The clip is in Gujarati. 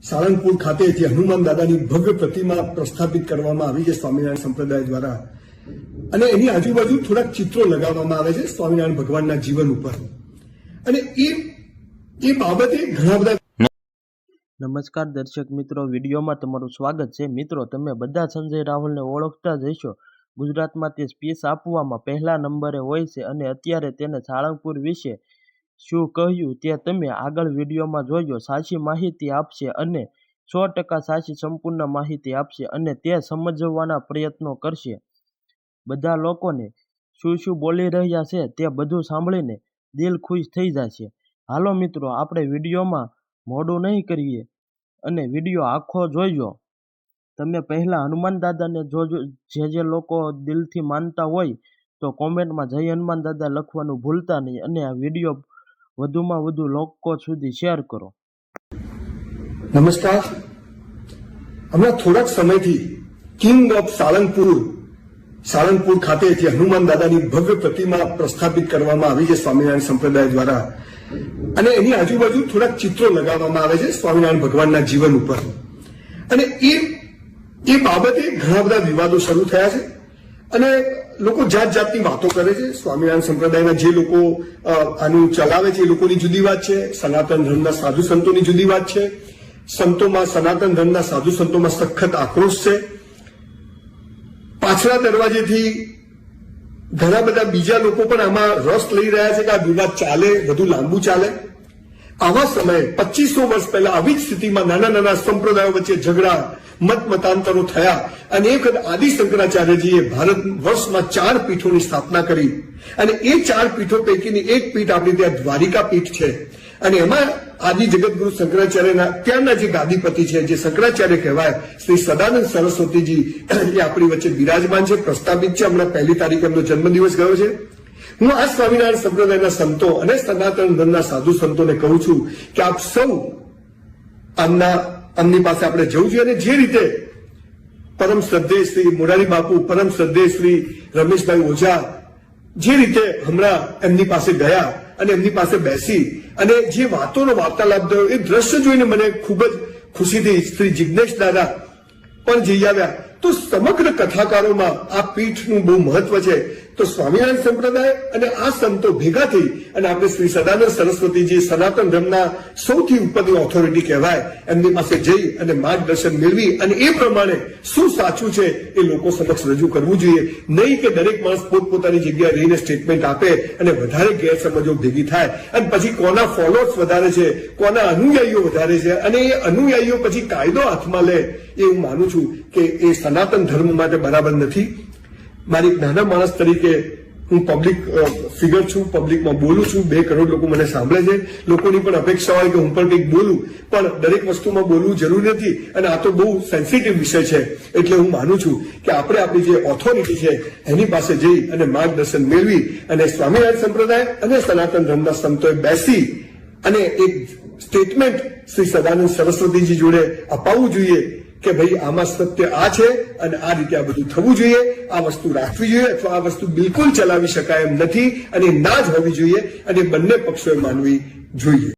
સાળંગપુર ખાતેથી હનુમાન દાદાની ભવ્ય પ્રતિમા પ્રસ્થાપિત કરવામાં આવી છે સ્વામિનારાયણ સંપ્રદાય દ્વારા, અને એની આજુબાજુ થોડાક ચિત્રો લગાવવામાં આવે છે સ્વામિનારાયણ ભગવાનના જીવન ઉપર, અને એ બાબતે ઘણા બધા. નમસ્કાર દર્શક મિત્રો, વિડીયોમાં તમારું સ્વાગત છે. મિત્રો, તમે બધા સંજય રાહુલને ઓળખતા જ હશો. ગુજરાતમાં તે સ્પીચ આપવામાં પહેલા નંબરે હોય છે, અને અત્યારે તેને સાળંગપુર વિશે શું કહ્યું તે તમે આગળ વિડીયોમાં જોજો. સાચી માહિતી આપશે અને 100% સાચી સંપૂર્ણ માહિતી આપશે, અને તે સમજવાના પ્રયત્નો કરશે. બધા લોકોને શું બોલી રહ્યા છે તે બધું સાંભળીને દિલ ખુશ થઈ જશે. હાલો મિત્રો, આપણે વિડીયોમાં મોડું નહીં કરીએ અને વિડીયો આખો જોઈજો. તમે પહેલા હનુમાન દાદાને જોજો. જે લોકો દિલથી માનતા હોય તો કોમેન્ટમાં જય હનુમાન દાદા લખવાનું ભૂલતા નહીં, અને આ વિડીયો વધુમાં વધુ લોકો સુધી શેર કરો. નમસ્કાર. હમણાં થોડાક સમયથી કિંગ ઓફ સાળંગપુર ખાતેથી હનુમાન દાદાની ભવ્ય પ્રતિમા પ્રસ્થાપિત કરવામાં આવી છે સ્વામિનારાયણ સંપ્રદાય દ્વારા, અને એની આજુબાજુ થોડાક ચિત્રો લગાવવામાં આવે છે સ્વામિનારાયણ ભગવાનના જીવન ઉપર, અને એ બાબતે ઘણા બધા વિવાદો શરૂ થયા છે, અને લોકો જાત જાતની વાતો કરે છે. સ્વામિનારાયણ સંપ્રદાયના જે લોકો આનું ચલાવે છે એ લોકોની જુદી વાત છે, સનાતન ધર્મના સાધુ સંતોની જુદી વાત છે. સનાતન ધર્મના સાધુ સંતોમાં સખત આક્રોશ છે. પાછલા દરવાજેથી ઘણા બધા બીજા લોકો પણ આમાં રસ લઈ રહ્યા છે કે આ વિવાદ ચાલે, વધુ લાંબુ ચાલે. આવા સમયે 2500 વર્ષ પહેલા આવી જ સ્થિતિમાં નાના નાના સંપ્રદાયો વચ્ચે ઝઘડા, મતાંતરો થયા, અને એક વખત આદિ શંકરાચાર્યજીએ ભારત વર્ષમાં 4 પીઠોની સ્થાપના કરી, અને એ 4 પીઠો પૈકીની એક પીઠ આપણી ત્યાં દ્વારિકા પીઠ છે, અને એમાં આદિ જગતગુરુ શંકરાચાર્યના ત્યાંના જે ગાદીપતિ છે, જે શંકરાચાર્ય કહેવાય, શ્રી સદાનંદ સરસ્વતીજી એ આપણી વચ્ચે બિરાજમાન છે, પ્રસ્થાપિત છે. હમણાં 1 તારીખે એમનો જન્મદિવસ ગયો છે. હું આ સ્વામિનારાયણ સંપ્રદાયના સંતો અને સનાતન ધર્મના સાધુ સંતોને કહું છું કે આપ સૌ આમની પાસે આપણે જવું જોઈએ, અને જે રીતે પરમ શ્રદ્ધેય શ્રી મોરારી બાપુ, પરમ શ્રદ્ધેય શ્રી રમેશભાઈ ઓઝા જે રીતે હમણાં એમની પાસે ગયા અને એમની પાસે બેસી અને જે વાતોનો વાર્તાલાપ થયો, એ દ્રશ્ય જોઈને મને ખૂબ જ ખુશી થઈ. શ્રી જિજ્ઞેશ દાદા પણ જઈ આવ્યા. તો સમગ્ર કથાકારોમાં આ પીઠનું બહુ મહત્વ છે. તો સ્વામિનારાયણ સંપ્રદાય અને આ સંતો ભેગા થઈ અને આપણે શ્રી સદાનંદ સરસ્વતીજી, સનાતન ધર્મના સૌથી ઉપરની ઓથોરિટી કહેવાય, એમની પાસે જઈ અને માર્ગદર્શન મેળવી અને એ પ્રમાણે શું સાચું છે એ લોકો સમક્ષ રજૂ કરવું જોઈએ. નહીં કે દરેક માણસ પોતપોતાની જગ્યાએ રહીને સ્ટેટમેન્ટ આપે અને વધારે ગેરસમજો ભેગી થાય, અને પછી કોના ફોલોઅર્સ વધારે છે, કોના અનુયાયીઓ વધારે છે, અને એ અનુયાયીઓ પછી કાયદો હાથમાં લે, એ હું માનું છું કે એ સનાતન ધર્મ માટે બરાબર નથી. મારી એક નાના માણસ તરીકે હું પબ્લિક ફિગર છું, પબ્લિકમાં બોલું છું, 2 કરોડ લોકો મને સાંભળે છે. લોકોની પણ અપેક્ષા હોય કે હું પણ કંઈક બોલું, પણ દરેક વસ્તુમાં બોલવું જરૂરી નથી, અને આ તો બહુ સેન્સિટિવ વિષય છે. એટલે હું માનું છું કે આપણે આપણી જે ઓથોરિટી છે એની પાસે જઈ અને માર્ગદર્શન મેળવી અને સ્વામિનારાયણ સંપ્રદાય અને સનાતન ધર્મના સંતોએ બેસી અને એક સ્ટેટમેન્ટ શ્રી સદાનંદ સરસ્વતીજી જોડે અપાવવું જોઈએ કે ભાઈ આમાં સત્ય આ છે, અને આ રીતે આ બધું થવું જોઈએ, આ વસ્તુ રાખવી જોઈએ, અથવા આ વસ્તુ બિલકુલ ચલાવી શકાય એમ નથી, અને ના જ હોવી જોઈએ, અને બંને પક્ષોએ માનવી જોઈએ.